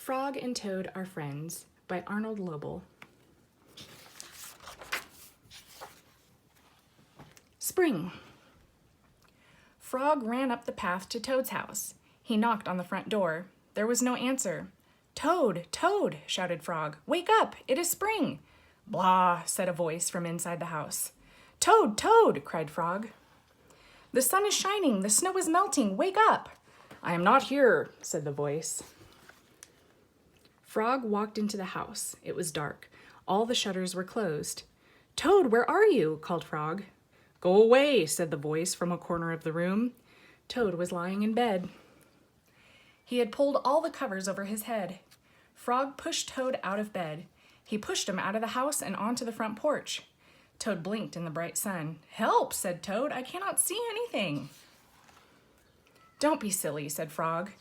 Frog and Toad Are Friends by Arnold Lobel. Spring. Frog ran up the path to Toad's house. He knocked on the front door. There was no answer. "Toad, Toad," shouted Frog. "Wake up! It is spring!" "Blah," said a voice from inside the house. "Toad, Toad," cried Frog. "The sun is shining. The snow is melting. Wake up!" "I am not here," said the voice. Frog walked into the house. It was dark. All the shutters were closed. "Toad, where are you?" called Frog. "Go away," said the voice from a corner of the room. Toad was lying in bed. He had pulled all the covers over his head. Frog pushed Toad out of bed. He pushed him out of the house and onto the front porch. Toad blinked in the bright sun. "Help," said Toad. "I cannot see anything." "Don't be silly," said Frog.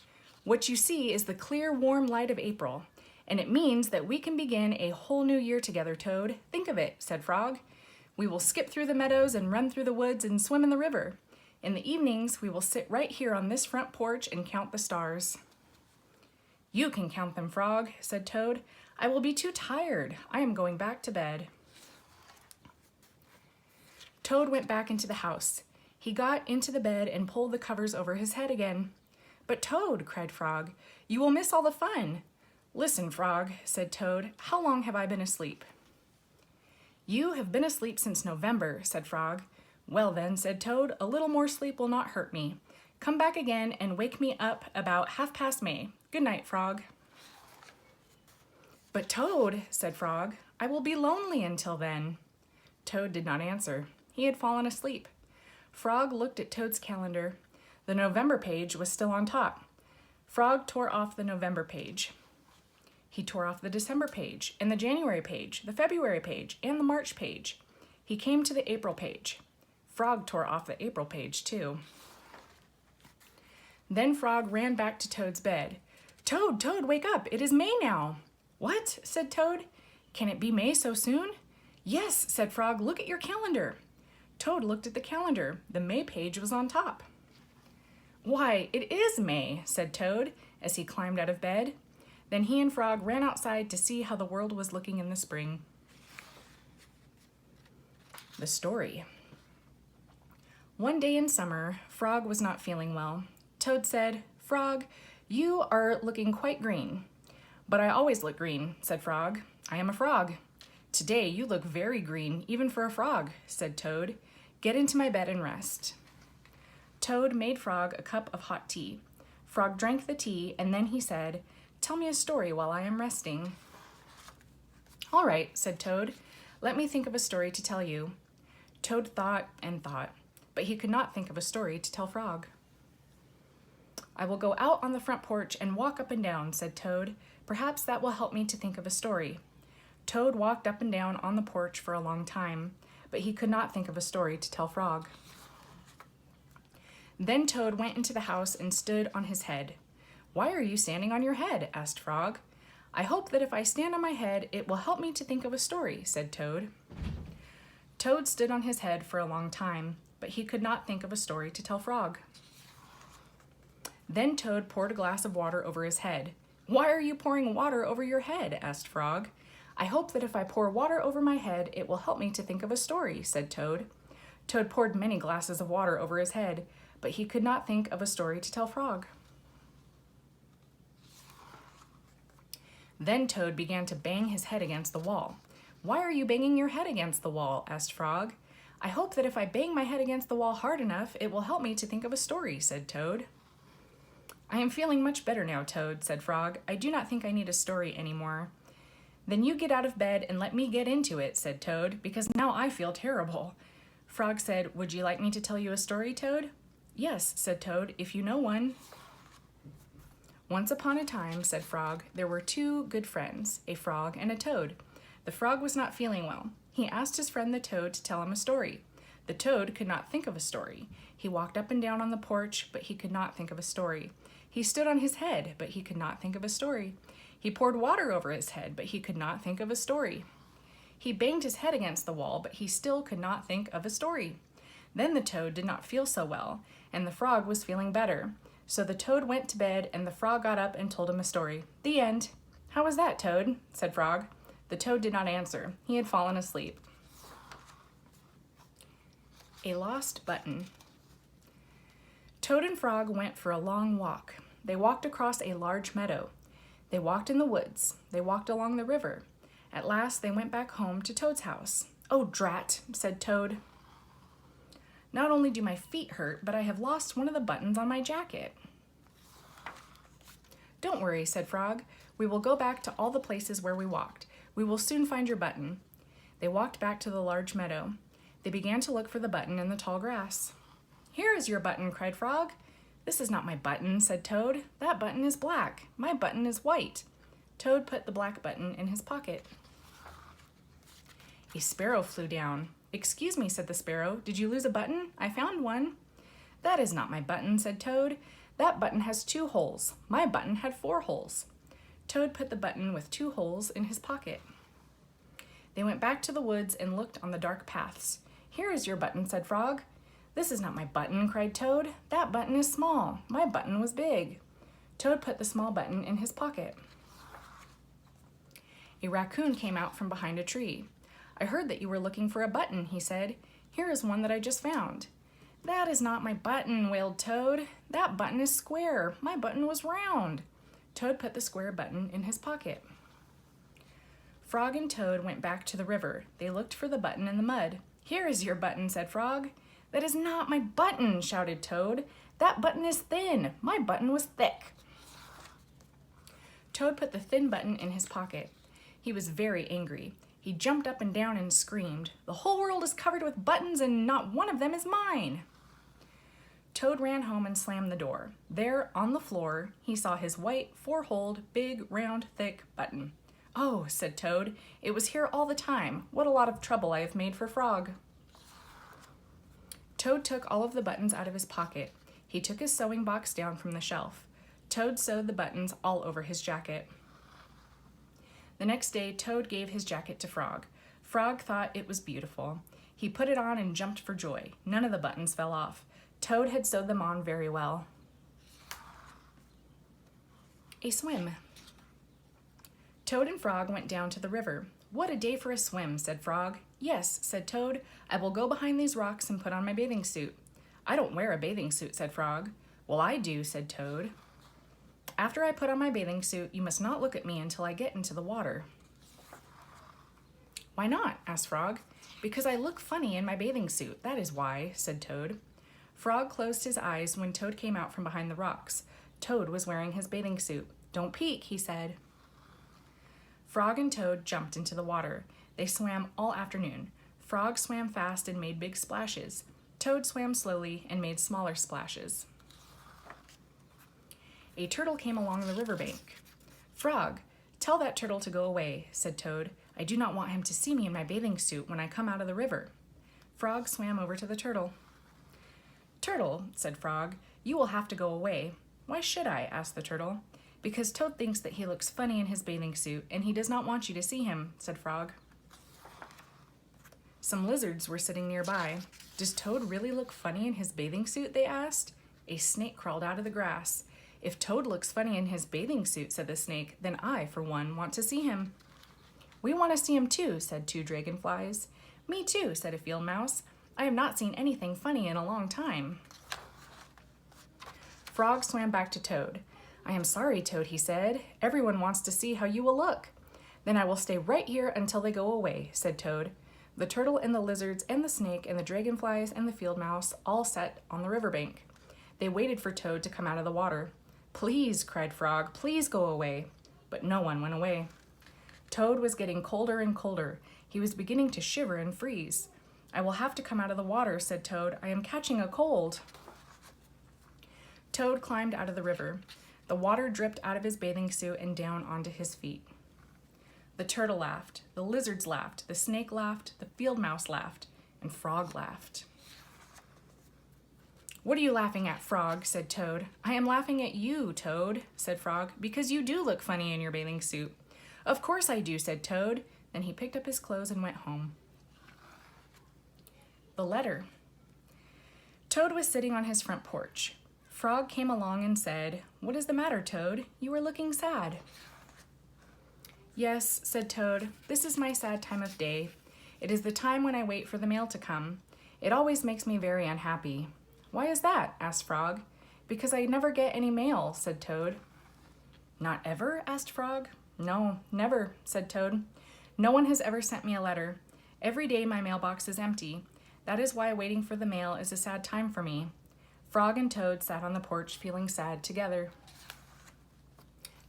"What you see is the clear, warm light of April, and it means that we can begin a whole new year together, Toad. Think of it," said Frog. "We will skip through the meadows and run through the woods and swim in the river. In the evenings, we will sit right here on this front porch and count the stars." "You can count them, Frog," said Toad. "I will be too tired. I am going back to bed." Toad went back into the house. He got into the bed and pulled the covers over his head again. "But Toad," cried Frog, "you will miss all the fun." "Listen, Frog," said Toad, "how long have I been asleep?" "You have been asleep since November," said Frog. "Well then," said Toad, "a little more sleep will not hurt me. Come back again and wake me up about 1/2 May. Good night, Frog." "But Toad," said Frog, "I will be lonely until then." Toad did not answer. He had fallen asleep. Frog looked at Toad's calendar. The November page was still on top. Frog tore off the November page. He tore off the December page, and the January page, the February page, and the March page. He came to the April page. Frog tore off the April page, too. Then Frog ran back to Toad's bed. "Toad, Toad, wake up! It is May now!" "What?" said Toad. "Can it be May so soon?" "Yes," said Frog. "Look at your calendar." Toad looked at the calendar. The May page was on top. "Why, it is May," said Toad as he climbed out of bed. Then he and Frog ran outside to see how the world was looking in the spring. The story. One day in summer, Frog was not feeling well. Toad said, "Frog, you are looking quite green." "But I always look green," said Frog. "I am a frog." "Today you look very green, even for a frog," said Toad. "Get into my bed and rest." Toad made Frog a cup of hot tea. Frog drank the tea, and then he said, "Tell me a story while I am resting." "All right," said Toad. "Let me think of a story to tell you." Toad thought and thought, but he could not think of a story to tell Frog. "I will go out on the front porch and walk up and down," said Toad. "Perhaps that will help me to think of a story." Toad walked up and down on the porch for a long time, but he could not think of a story to tell Frog. Then Toad went into the house and stood on his head. "Why are you standing on your head?" asked Frog. "I hope that if I stand on my head, it will help me to think of a story," said Toad. Toad stood on his head for a long time, but he could not think of a story to tell Frog. Then Toad poured a glass of water over his head. "Why are you pouring water over your head?" asked Frog. "I hope that if I pour water over my head, it will help me to think of a story," said Toad. Toad poured many glasses of water over his head, but he could not think of a story to tell Frog. Then Toad began to bang his head against the wall. "Why are you banging your head against the wall?" asked Frog. "I hope that if I bang my head against the wall hard enough, it will help me to think of a story," said Toad. "I am feeling much better now, Toad," said Frog. "I do not think I need a story anymore." "Then you get out of bed and let me get into it," said Toad, "because now I feel terrible." Frog said, "Would you like me to tell you a story, Toad?" "Yes," said Toad, "if you know one." "Once upon a time," said Frog, "there were two good friends, a frog and a toad. The frog was not feeling well. He asked his friend the toad to tell him a story. The toad could not think of a story. He walked up and down on the porch, but he could not think of a story. He stood on his head, but he could not think of a story. He poured water over his head, but he could not think of a story. He banged his head against the wall, but he still could not think of a story. Then the toad did not feel so well, and the frog was feeling better. So the Toad went to bed, and the Frog got up and told him a story. The end. How was that, Toad? Said Frog. The Toad did not answer. He had fallen asleep. A lost button. Toad and Frog went for a long walk. They walked across a large meadow. They walked in the woods. They walked along the river. At last they went back home to Toad's house. Oh, drat, said Toad. Not only do my feet hurt, but I have lost one of the buttons on my jacket. Don't worry, said Frog. We will go back to all the places where we walked. We will soon find your button. They walked back to the large meadow. They began to look for the button in the tall grass. Here is your button, cried Frog. This is not my button, said Toad. That button is black. My button is white. Toad put the black button in his pocket. A sparrow flew down. Excuse me, said the sparrow. Did you lose a button? I found one. That is not my button, said Toad. That button has 2 holes. My button had 4 holes. Toad put the button with 2 holes in his pocket. They went back to the woods and looked on the dark paths. Here is your button, said Frog. This is not my button, cried Toad. That button is small. My button was big. Toad put the small button in his pocket. A raccoon came out from behind a tree. I heard that you were looking for a button, he said. Here is one that I just found. That is not my button, wailed Toad. That button is square. My button was round. Toad put the square button in his pocket. Frog and Toad went back to the river. They looked for the button in the mud. Here is your button, said Frog. That is not my button, shouted Toad. That button is thin. My button was thick. Toad put the thin button in his pocket. He was very angry. He jumped up and down and screamed, "The whole world is covered with buttons and not one of them is mine." Toad ran home and slammed the door. There, on the floor, he saw his white, 4-holed, big, round, thick button. "Oh," said Toad, "it was here all the time. What a lot of trouble I have made for Frog." Toad took all of the buttons out of his pocket. He took his sewing box down from the shelf. Toad sewed the buttons all over his jacket. The next day, Toad gave his jacket to Frog. Frog thought it was beautiful. He put it on and jumped for joy. None of the buttons fell off. Toad had sewed them on very well. A swim. Toad and Frog went down to the river. "What a day for a swim," said Frog. "Yes," said Toad. "I will go behind these rocks and put on my bathing suit." "I don't wear a bathing suit," said Frog. "Well, I do," said Toad. "After I put on my bathing suit, you must not look at me until I get into the water." "Why not?" asked Frog. "Because I look funny in my bathing suit, that is why," said Toad. Frog closed his eyes when Toad came out from behind the rocks. Toad was wearing his bathing suit. "Don't peek," he said. Frog and Toad jumped into the water. They swam all afternoon. Frog swam fast and made big splashes. Toad swam slowly and made smaller splashes. A turtle came along the riverbank. "Frog, tell that turtle to go away," said Toad. "I do not want him to see me in my bathing suit when I come out of the river." Frog swam over to the turtle. "Turtle," said Frog, "you will have to go away." "Why should I?" asked the turtle. "Because Toad thinks that he looks funny in his bathing suit, and he does not want you to see him," said Frog. Some lizards were sitting nearby. "Does Toad really look funny in his bathing suit?" they asked. A snake crawled out of the grass. "If Toad looks funny in his bathing suit," said the snake, "then I, for one, want to see him." "We want to see him too," said 2 dragonflies. "Me too," said a field mouse. "I have not seen anything funny in a long time." Frog swam back to Toad. "I am sorry, Toad," he said. "Everyone wants to see how you will look." "Then I will stay right here until they go away," said Toad. The turtle and the lizards and the snake and the dragonflies and the field mouse all sat on the riverbank. They waited for Toad to come out of the water. "Please," cried Frog, "please go away." But no one went away. Toad was getting colder and colder. He was beginning to shiver and freeze. "I will have to come out of the water," said Toad. "I am catching a cold." Toad climbed out of the river. The water dripped out of his bathing suit and down onto his feet. The turtle laughed, the lizards laughed, the snake laughed, the field mouse laughed, and Frog laughed. "What are you laughing at, Frog?" said Toad. "I am laughing at you, Toad," said Frog, "because you do look funny in your bathing suit." "Of course I do," said Toad. Then he picked up his clothes and went home. The letter. Toad was sitting on his front porch. Frog came along and said, "What is the matter, Toad? You are looking sad." "Yes," said Toad, "this is my sad time of day. It is the time when I wait for the mail to come. It always makes me very unhappy." "Why is that?" asked Frog. "Because I never get any mail," said Toad. "Not ever?" asked Frog. "No, never," said Toad. "No one has ever sent me a letter. Every day my mailbox is empty. That is why waiting for the mail is a sad time for me." Frog and Toad sat on the porch feeling sad together.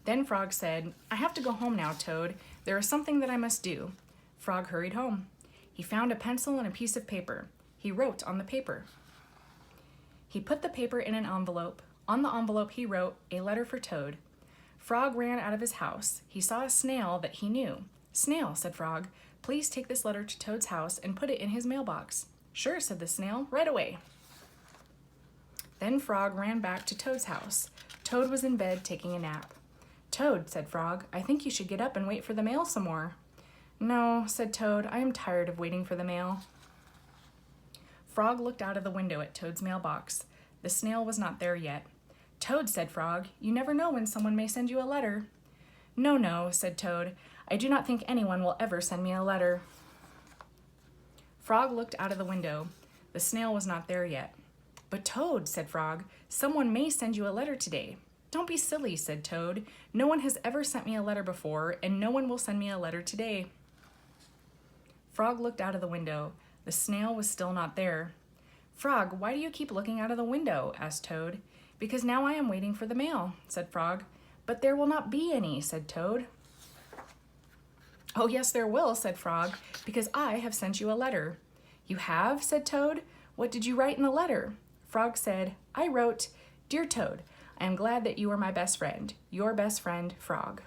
Then Frog said, "I have to go home now, Toad. There is something that I must do." Frog hurried home. He found a pencil and a piece of paper. He wrote on the paper. He put the paper in an envelope. On the envelope he wrote, "A letter for Toad." Frog ran out of his house. He saw a snail that he knew. "Snail," said Frog, "please take this letter to Toad's house and put it in his mailbox." "Sure," said the snail, "right away." Then Frog ran back to Toad's house. Toad was in bed taking a nap. "Toad," said Frog, "I think you should get up and wait for the mail some more." "No," said Toad, "I am tired of waiting for the mail." Frog looked out of the window at Toad's mailbox. The snail was not there yet. "Toad," said Frog, "you never know when someone may send you a letter." "No, no," said Toad, "I do not think anyone will ever send me a letter." Frog looked out of the window. The snail was not there yet. "But Toad," said Frog, "someone may send you a letter today." "Don't be silly," said Toad. "No one has ever sent me a letter before, and no one will send me a letter today." Frog looked out of the window. The snail was still not there. "Frog, why do you keep looking out of the window?" asked Toad. "Because now I am waiting for the mail," said Frog. "But there will not be any," said Toad. "Oh, yes, there will," said Frog, "because I have sent you a letter." "You have?" said Toad. "What did you write in the letter?" Frog said, "I wrote, 'Dear Toad, I am glad that you are my best friend. Your best friend, Frog.'"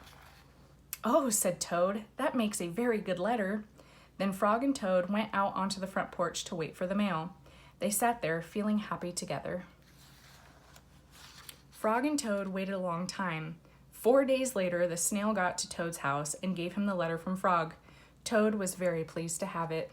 "Oh," said Toad, "that makes a very good letter." Then Frog and Toad went out onto the front porch to wait for the mail. They sat there feeling happy together. Frog and Toad waited a long time. 4 days later, the snail got to Toad's house and gave him the letter from Frog. Toad was very pleased to have it.